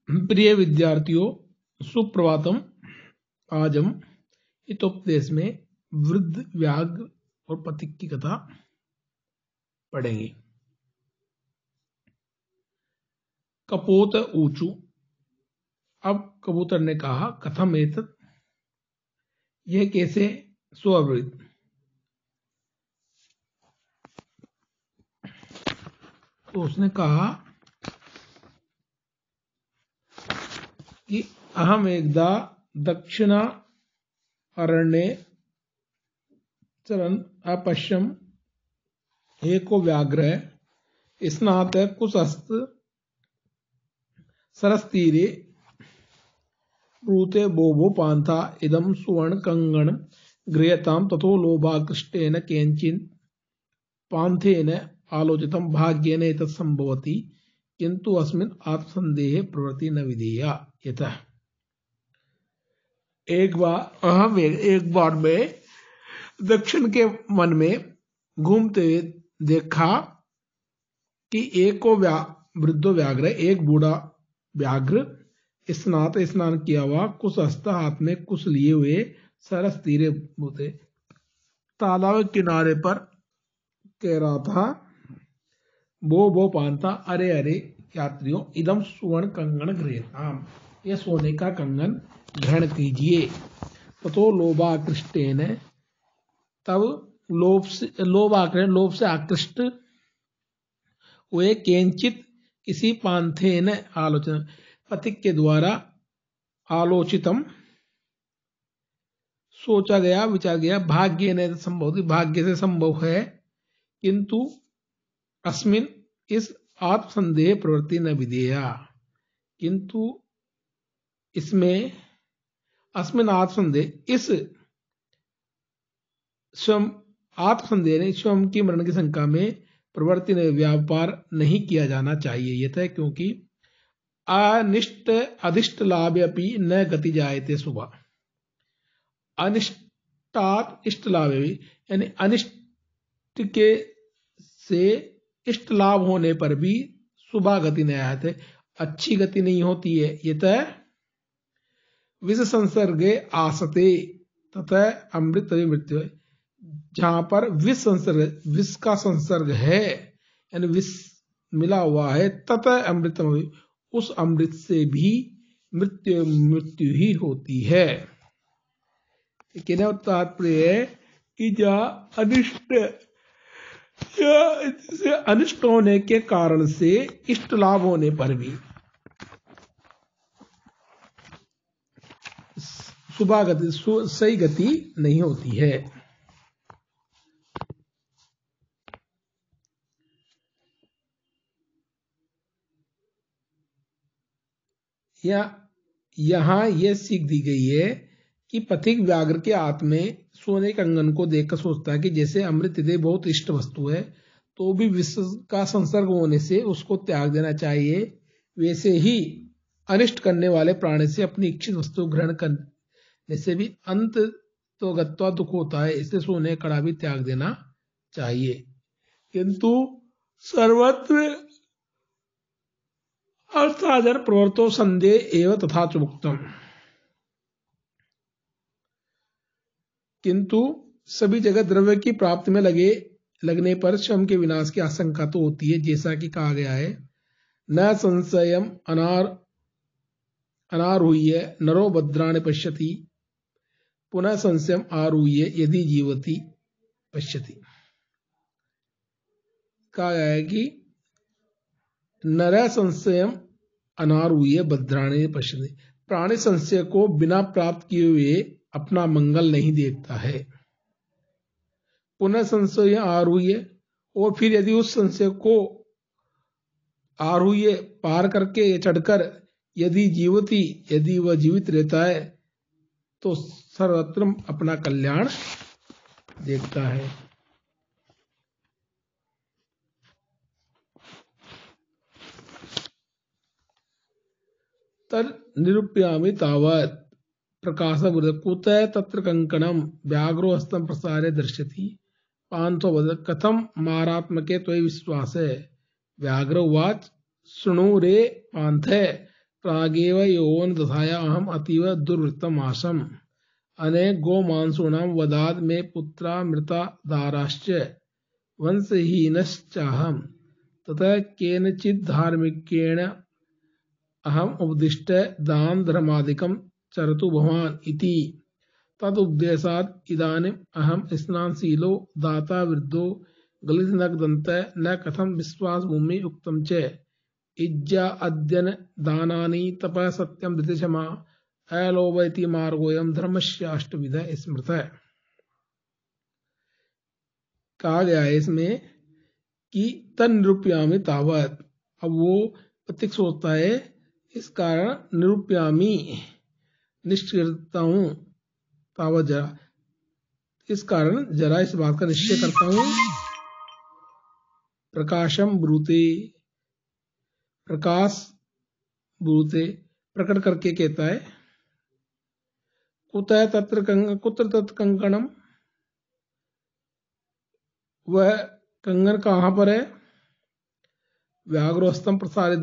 प्रिय विद्यार्थियों, सुप्रभातम। आज हम हितोपदेश में वृद्ध व्याघ्र और पथिक की कथा पढ़ेंगे। कपोत ऊचु। अब कबूतर ने कहा, कथम एतत्, यह कैसे स्ववृद्ध। तो उसने कहा कि अहम एकदा दक्षिणा अरण्ये चरन् अपश्यम् एको व्याघ्रः स्नात कुसस्त सरस्तीरे ब्रूते बोभो पान्था इदं सुवर्ण कंगण गृह्यतां ततो लोभाकृष्टेन केनचित् पान्थेन आलोचितं भाग्येन एतत् संभवति किंतु अस्मिन् आत्मसंदेहे प्रवृत्ति न विधेया। यतः एक बार में दक्षिण के वन में घूमते हुए देखा कि एको वृद्धो व्याघ्र, एक बूढ़ा व्याघ्र स्नान किया हुआ, कुशहस्त, हाथ में कुश लिए हुए, सरस तीरे होते तालाब के किनारे पर कह रहा था, बो पान्था, अरे अरे यात्रियों, इदम सुवर्ण कंगन गृह्यताम, यह सोने का कंगन ग्रहण कीजिए। ततो लोभाकृष्टेन, तब लोभ से आकृष्ट हुए, केंचित किसी पांथेन आलोचना, पथिक के द्वारा, आलोचितम सोचा गया, विचार गया, भाग्य ने संभव, भाग्य से संभव है, किंतु अस्मिन इस आत्मसंदेह प्रवृत्ति न विधेया, किंतु इसमें अस्मिन आत्मसंदेह, इस स्वयं आत्मसंदेह ने स्वयं की मरण की शंका में प्रवृत्ति ने व्यापार नहीं किया जाना चाहिए। यह क्योंकि अनिष्ट अधिष्ट लाभ अपनी न गति जायते शुभ। अनिष्टात इष्ट लाभ, यानी अनिष्ट के से इष्ट लाभ होने पर भी शुभ गति नहीं आते, अच्छी गति नहीं होती है। यतः विष संसर्गे आसते तथा अमृत मृत्यु, जहां पर विष का संसर्ग है, यानी विष मिला हुआ है, तथा अमृत, उस अमृत से भी मृत्यु ही होती है। कहने तात्पर्य है कि जहाँ अनिष्ट होने के कारण से इष्ट लाभ होने पर भी शुभ गति, सही गति नहीं होती है। यहां यह सीख दी गई है कि पथिक व्याघ्र के हाथ में सोने कंगन को देखकर सोचता है कि जैसे अमृत हृदय बहुत इष्ट वस्तु है, तो भी विष का संसर्ग होने से उसको त्याग देना चाहिए, वैसे ही अनिष्ट करने वाले प्राणी से अपनी इच्छित वस्तु ग्रहण करने से भी अंत तो गत्वा दुख होता है, इसलिए सोने कड़ा भी त्याग देना चाहिए। किंतु सर्वत्र अर्थादर प्रवर्तो संदेह एवं तथा च मुक्तम, किंतु सभी जगह द्रव्य की प्राप्ति में लगने पर स्वयं के विनाश की आशंका तो होती है, जैसा कि कहा गया है, न संशयम अनारूह्य नरो भद्राणि पश्यति पुनः संशयम आरूह्य यदि जीवति पश्यति। कहा गया है कि नर संशयम अनारूह्य भद्राणि पश्यति, प्राणी संशय को बिना प्राप्त किए हुए अपना मंगल नहीं देखता है। पुनः संशय आरूह्य, और फिर यदि उस संशय को आरूह्य पार करके चढ़कर यदि वह जीवित रहता है, तो सर्वत्र अपना कल्याण देखता है। तद निरूपयामि तावत् प्रकाश कुत तत्र कंकणम व्याघ्रो हस्तं प्रसारे दर्शति पांथो वद कथम मारात्मके त्वयि विश्वास। व्याघ्र उवाच, शृणु रे पांथे, प्रागेव यौवन दशाया अहम अतीव दुर्वृत्तम आसम अनेक गो मांसूणाम वदाद में पुत्रा मृता दाराश्च वंशहीनश्चाहम ततः केनचित् धार्मिकेण अहम उपदिष्ट दान धर्मादिकम चरतु भवान इति तदुपदेशात् इदानीम अहम स्नानशीलो दाता वृद्धो गलितनग्दन्त न कथम विश्वास भूमि उक्तम च इज्जा अद्यन दानानि तपः सत्यम धृतिक्षमा अलोभ इति मार्गोऽयं धर्मस्याष्टविध स्मृत। कहा गया है इसमें कि तन निरूपयामि तावत, अब वो प्रतीक सोचता है इस कारण निरूपयामि निश्चय करता हूं, तावत जरा इस कारण जरा इस बात का निश्चय करता हूं। प्रकाशम ब्रूते, प्रकाश ब्रूते प्रकट करके कहता है। कुतः कुत्र तत् कंकणम, वह कंगन कहां पर है। व्याघ्रोस्तम प्रसारित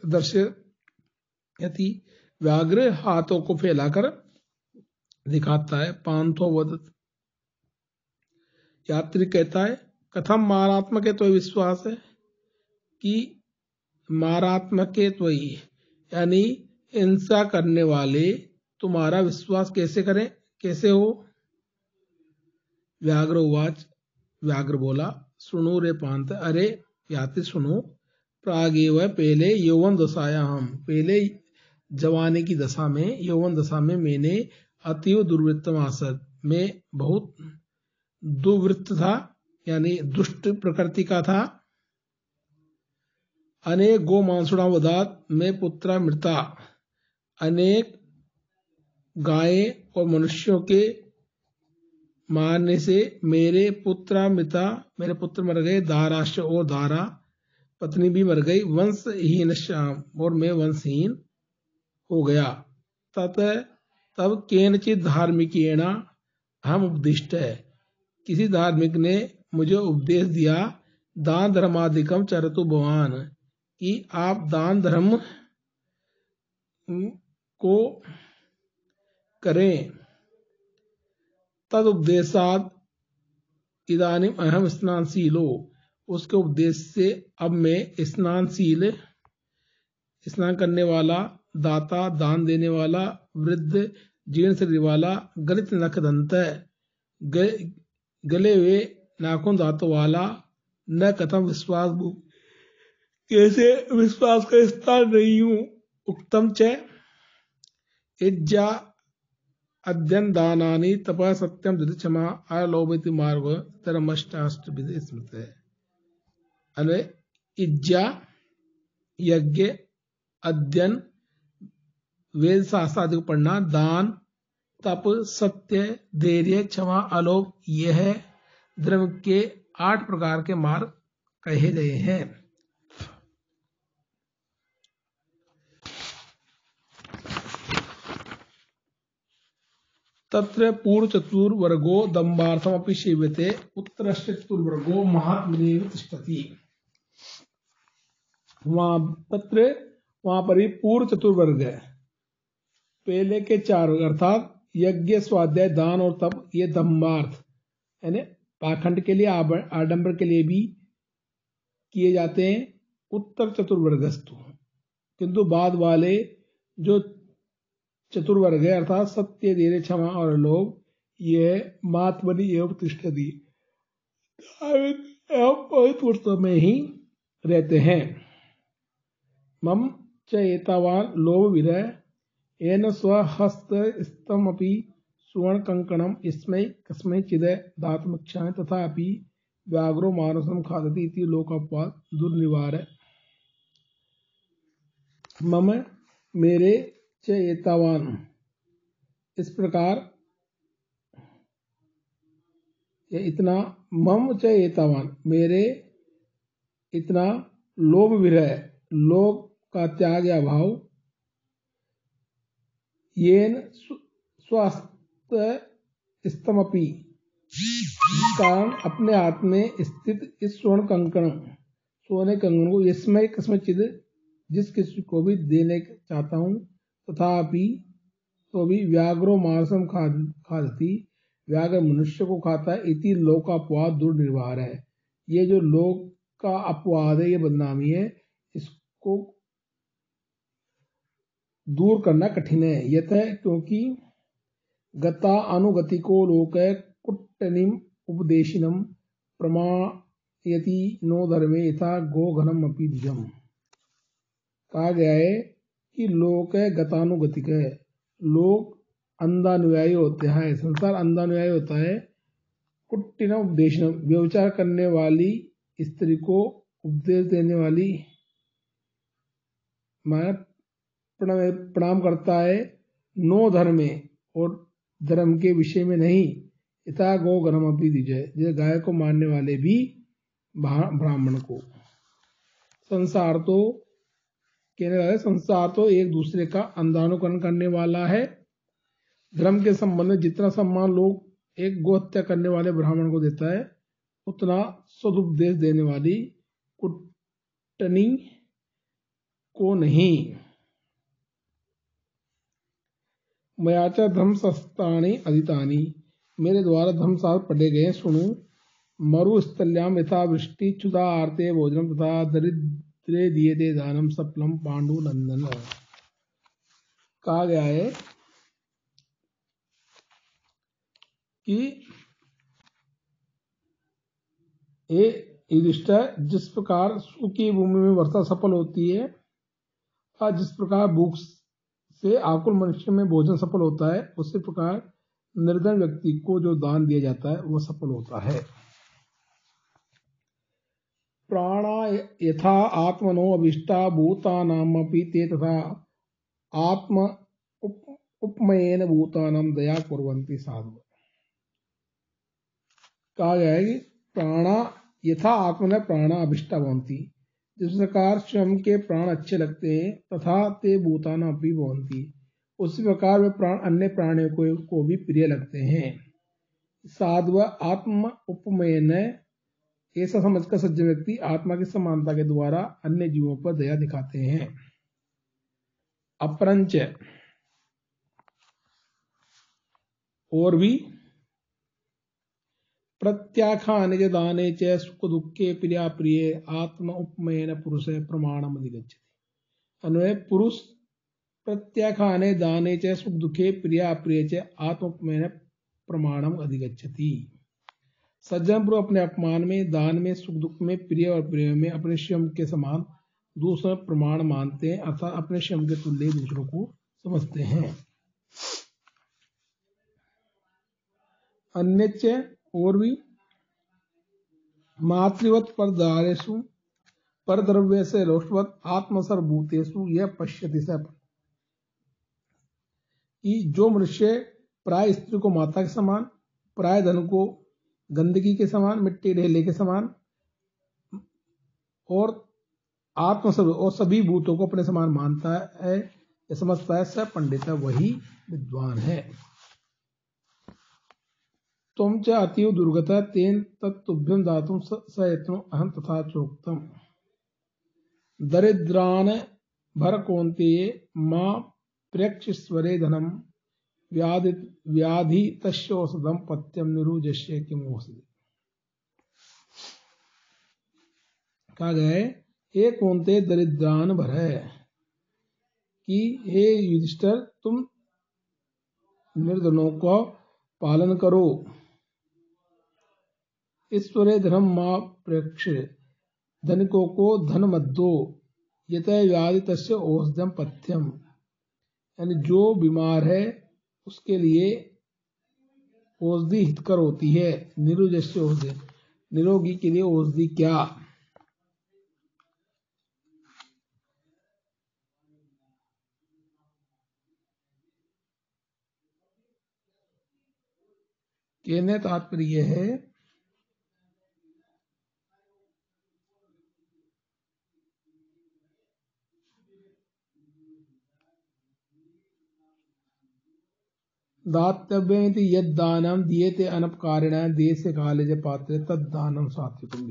दर्शयति, व्याघ्र हाथों को फैलाकर दिखाता है। पांथो वदत, यात्री कहता है कथम मारात्मक है, तो विश्वास है कि मारात्मक है तो ही, यानी हिंसा करने वाले तुम्हारा विश्वास कैसे करें, कैसे हो। व्याघ्र उवाच, व्याघ्र बोला सुनो रे पांत, अरे यात्री सुनो। प्रागेव, पहले यौवन दशाया, हम पहले जवानी की दशा में, यौवन दशा में मैंने अतीव दुर्वृत्तम आसद, मैं बहुत दुर्वृत्त था, यानी दुष्ट प्रकृति का था। अनेक गो मांसुड़ा वदात में पुत्रा मृता, अनेक गायें और मनुष्यों के मारने से मेरे पुत्रा मृता, मेरे पुत्र मर गए। दाराश, और दारा पत्नी भी मर गई। वंशहीन श्याम, और मैं वंशहीन हो गया। तब केनचित धार्मिकेण हम उपदिष्ट है, किसी धार्मिक ने मुझे उपदेश दिया। दान धर्मादिकम चरतु भवान, कि आप दान धर्म को करें। तद उपदेशाद इदानीम अहम स्नानशीलो, उसके उपदेश से अब मैं स्नानशील, स्नान करने वाला, दाता दान देने वाला, वृद्ध जीर्ण शरीर वाला, गलित नखदंत गले हुए नाखून दांतों वाला, न कथम विश्वास, कैसे विश्वास का स्थान नहीं हूं। उक्तम च इज्जा अध्ययन दानानि तपः सत्यम धृति क्षमा अलोभिति मार्ग धर्मष्टाष्ट विधि स्मृत है। अरे इज्जा यज्ञ, अध्ययन वेद शास्त्र आदि को पढ़ना, दान, तप, सत्य, धैर्य, क्षमा, अलोभ, यह धर्म के 8 प्रकार के मार्ग कहे गए हैं। तत्र पूर्व चतुर्वर्गो दम्बार्थम अपि सेव्यते, उत्तरश्च चतुर्वर्गो महात्मनेव तिष्ठति। वहां पर ही पूर्व चतुर्वर्ग है, पहले के 4 वर्ग अर्थात यज्ञ, स्वाध्याय, दान और तप, ये दम्बार्थ यानी पाखंड के लिए, आडंबर के लिए भी किए जाते हैं। उत्तर चतुर्वर्गस्तु, किंतु बाद वाले जो चतुर्वर्ग है अर्थात सत्य, धैर्य, क्षमा और लोभ, यह महात्मनि एवं तिष्ठति, पवित्र में ही रहते हैं। मम च एतावान लोभ विरह येन स्वहस्त स्तमपि सुवर्ण कंकणम इसमें कस्मैचिद दातुमिच्छामि तथापि व्याघ्रो मानसम खादति इति लोकोपवाद दुर्निवार। मम, मेरे, च एतावान, इस प्रकार, इतना, मम च एतावान, मेरे इतना, लोभ विरह, लोभ का त्याग या भाव, येन स्वास्थ्य स्तमपि, जिस कारण अपने हाथ में स्थित इस स्वर्ण कंकण, सोने कंगन को, इसमें कस्मचिद जिस किसी को भी देने चाहता हूँ, तथापि तो भी व्याघ्रो मांसम खादति, व्याघ्र मनुष्य को खाता है, इति लोक अपवाद दुर्निर्वार है। ये जो लोक का अपवाद है, ये बदनामी है, इसको दूर करना कठिन है। यत है क्योंकि गता अनुगतिको लोक कुट्टनिम उपदेशिनम प्रमायति नो धर्मे यथा गोघनम अपि द्विजम। कहा गया है कि लोक गतानुगतिक है, लोग अंधानुयायी होते हैं, संसार अंधानुयायी होता है। कुट्टिन उपदेशनम, व्यभिचार करने वाली स्त्री को उपदेश देने वाली माया प्रणाम करता है, नो धर्मे, और धर्म के विषय में नहीं, यथा गो गणम अपि द्विजय, जैसे गाय को मारने वाले भी ब्राह्मण को। संसार तो कहने वाले, संसार तो एक दूसरे का अंधानुकरण करने वाला है। धर्म के संबंध में जितना सम्मान लोग एक गोहत्या करने वाले ब्राह्मण को देता है, उतना सदुपदेश देने वाली कुट्टनी को नहीं। मयाचा धर्म शस्त्राणि अधीतानि, मेरे द्वारा धर्मशास्त्र पढ़े गए सुनो। मरुस्थल्याम यथा वृष्टि क्षुधा आर्ते भोजनम तथा दरिद्रे दीयते दानम सफलम पांडु नंदन। कहा गया है कि ये युधिष्ठिर, जिस प्रकार सूखी भूमि में वर्षा सफल होती है और जिस प्रकार भूख से आकुल मनुष्य में भोजन सफल होता है, उसी प्रकार निर्धन व्यक्ति को जो दान दिया जाता है वह सफल होता है। प्राणा यथा आत्मनो अभिष्टा भूतानामपि ते तथा आत्म उपमयेन भूतानाम दया कुर्वन्ति साधु। कहा गया है कि प्राणा यथा आत्मन प्राणा अभिष्टा भवन्ति, जिस प्रकार स्वयं के प्राण अच्छे लगते हैं, तथा ते भूतानाम अपि भवन्ति, उसी प्रकार वे प्राण अन्य प्राणियों को भी प्रिय लगते हैं। साधु आत्म उपमयन, ऐसा समझकर सज्जन व्यक्ति आत्मा की समानता के द्वारा अन्य जीवों पर दया दिखाते हैं। अपरंच, और भी, प्रत्याख्याने च दाने च सुख दुखे प्रिया प्रिय आत्म उपमयन पुरुष प्रमाणम अधिगच्छति। अन्वय, पुरुष प्रत्याख्याने दाने च सुख दुखे प्रिया प्रिय च आत्म उपमयन प्रमाणम अधिगच्छति। सज्जन पुरुष अपने अपमान में, दान में, सुख दुख में, प्रिय और प्रिय में अपने स्वयं के समान दूसरा प्रमाण मानते हैं, अर्थात अपने स्वयं के तुल्य दूसरों को समझते हैं। अन्य, और भी, मातृवत परदारेषु परद्रव्य से लोष्टवत आत्मसर्वभूतेषु यह पश्यति स। कि जो मनुष्य प्राय स्त्री को माता के समान, प्राय धन को गंदगी के समान, मिट्टी ढेले के समान, और आत्मसर्व और सभी भूतों को अपने समान मानता है, यह समझता है, स पंडित है, वही विद्वान है। तुम च अतीव दुर्गता तेन तत्तुभ्यम दातुम सयत्नो अहम तथा चोक्तम। दरिद्रान भर कौन्तेय मां प्रेक्षस्वरे धनम व्याधि तस्योषधम पत्यम निरुजस्य किम औषधि। कहा गया है, हे कौन्तेय दरिद्रान भर है, कि हे युधिष्ठिर, तुम निर्धनों को पालन करो। ईश्वरे धर्म मां प्रेक्ष, धनिकों को धन मत दो। यत व्याधि तस्य औषधम पथ्यम, यानी जो बीमार है उसके लिए औषधि हितकर होती है। निरुजस्य औषधि, निरोगी के लिए औषधि क्या। कहने तात्पर्य है दातव्यमिति यद दानम दीयते अनपकारिण देशे काले च पात्रे तद दानम सात्विकम।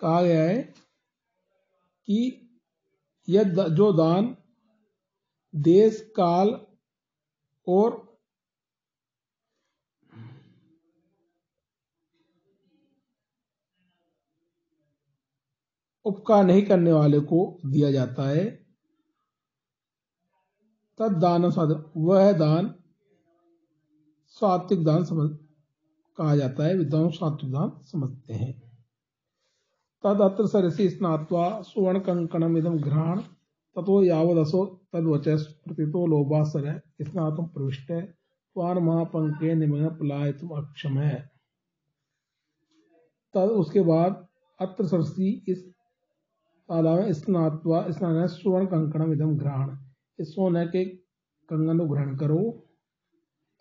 कहा गया है कि यह जो दान देश काल और उपकार नहीं करने वाले को दिया जाता है, तद दान वह दान सात्विक दान समझ कहा जाता है। विद्वान सात्विक दान समझते हैं। तद अत्र सरसी स्नात्वा सुवर्ण कंकणम इदम घ्राण ततो यावदसो तद्वचः प्रतितो लोभासर स्नातुम प्रविष्ट स्वान महापंके निमग्न पलायितुम अक्षम है। तद उसके बाद अत्र सरसी इस तालाब में स्नात्वा स्नान सुवर्ण कंकणम इदम घ्राण इस सोने के कंगन को ग्रहण करो।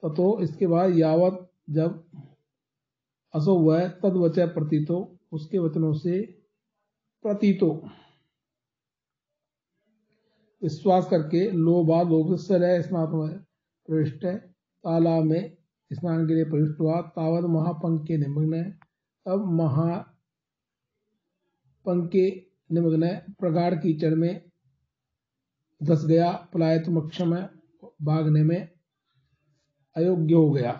ततो इसके बाद यावत जब असो वह तद्वचः प्रतीतो उसके वचनों से प्रतीतो विश्वास करके लोभ से स्नात प्रविष्ट तालाब में स्नान के लिए प्रविष्ट हुआ। तावत महापंके निमग्न अब महापंके निमग्न प्रगाढ़ कीचड़ में धस गया। पलायित मक्षम भागने में अयोग्य हो गया।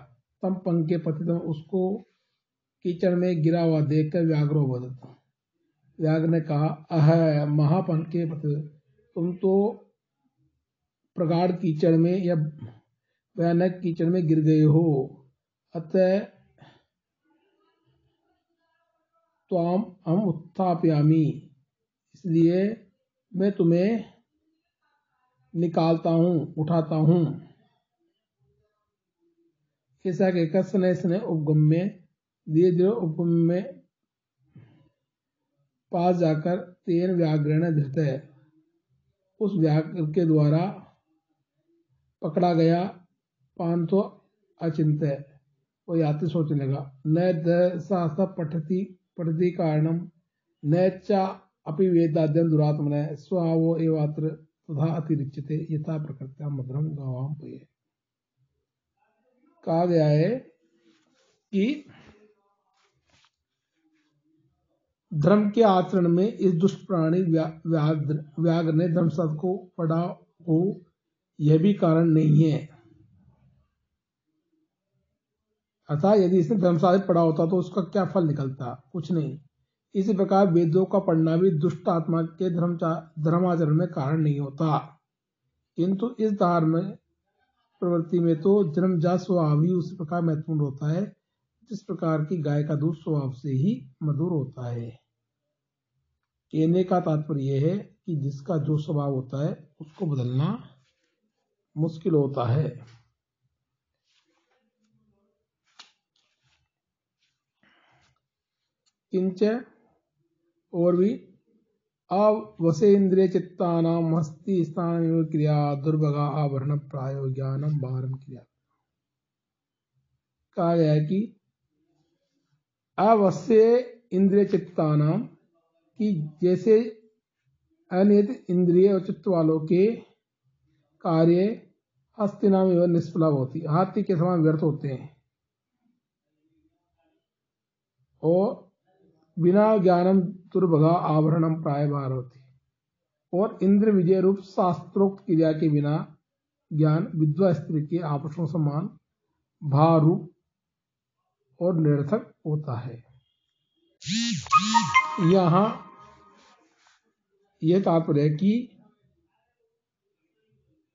तम पंके पतितम उसको कीचड़ में गिरा हुआ देखकर व्याघ्रो वदत व्याघ्र ने कहा अह महापंके पतित तुम तो प्रगाढ़ कीचड़ में या भयानक कीचड़ में गिर गए हो। अतः त्वाम हम उत्थापयामी इसलिए मैं तुम्हें निकालता हूं उठाता हूं। ऐसा कहकर स्ने उपगम में धीरे धीरे उपगम में पास जाकर तेन व्याघ्रण धृत है उस व्याघ्र के द्वारा पकड़ा गया। पांथो अचिंत्य वो यात्री सोचने लगा न साहस पठती कारणम न चा अपि वेदाद्यम दुरात्मन स्वावो एवात्र तथा अतिरिच्यते यथा प्रकृत्या मधुरम गवाम पे। कहा गया है कि धर्म के आचरण में इस दुष्ट प्राणी व्याघ्र ने धर्मशास्त्र को पढ़ा हो यह भी कारण नहीं है। अर्थात यदि इसने धर्मशास्त्र पढ़ा होता तो उसका क्या फल निकलता, कुछ नहीं। इसी प्रकार वेदों का पढ़ना भी दुष्ट आत्मा के धर्माचरण में कारण नहीं होता, किंतु इस धार्मिक प्रवृत्ति में तो जन्मजात स्वभाव ही उसी प्रकार महत्वपूर्ण होता है जिस प्रकार की गाय का दूध स्वभाव से ही मधुर होता है। कहने का तात्पर्य यह है कि जिसका जो स्वभाव होता है उसको बदलना मुश्किल होता है। किंच और भी अवसे इंद्रिय चित्तानाम हस्ति स्थान क्रिया दुर्भगा आभरण प्रायो ज्ञानम बारम क्रिया। कहा गया है कि अवश्य इंद्रिय चित्तानाम कि जैसे अनियत इंद्रिय और चित्त वालों के कार्य हस्ति नाम एवं निष्फला होती हाथी के समान व्यर्थ होते हैं और बिना ज्ञानम दुर्भगा आभरणम प्राय भार होती और इंद्र विजय रूप शास्त्रोक्त क्रिया के बिना ज्ञान विधवा स्त्री के आभूषणों समान भार रूप और निरर्थक होता है। यहाँ यह तात्पर्य है कि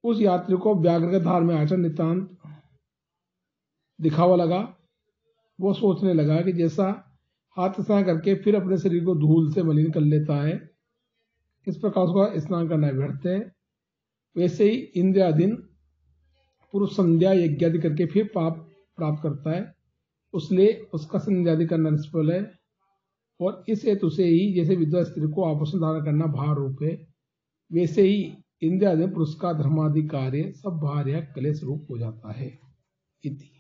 उस यात्री को व्याघ्र के धार में आचरण नितांत दिखावा लगा। वो सोचने लगा कि जैसा हाथ स्नान करके फिर अपने शरीर को धूल से मलिन कर लेता है, इस प्रकार उसका स्नान करना व्यर्थ है, वैसे ही इंद्रियाधीन पुरुष संध्या यज्ञ आदि करके फिर पाप प्राप्त करता है, उसलिए उसका संध्या आदि करना निष्फल है। और इस हेतु से ही जैसे विधवा स्त्री को आभूषण धारण करना भार रूप है, वैसे ही इंद्रियाधीन पुरुष का धर्मादि कार्य सब भार या क्लेश रूप हो जाता है। इति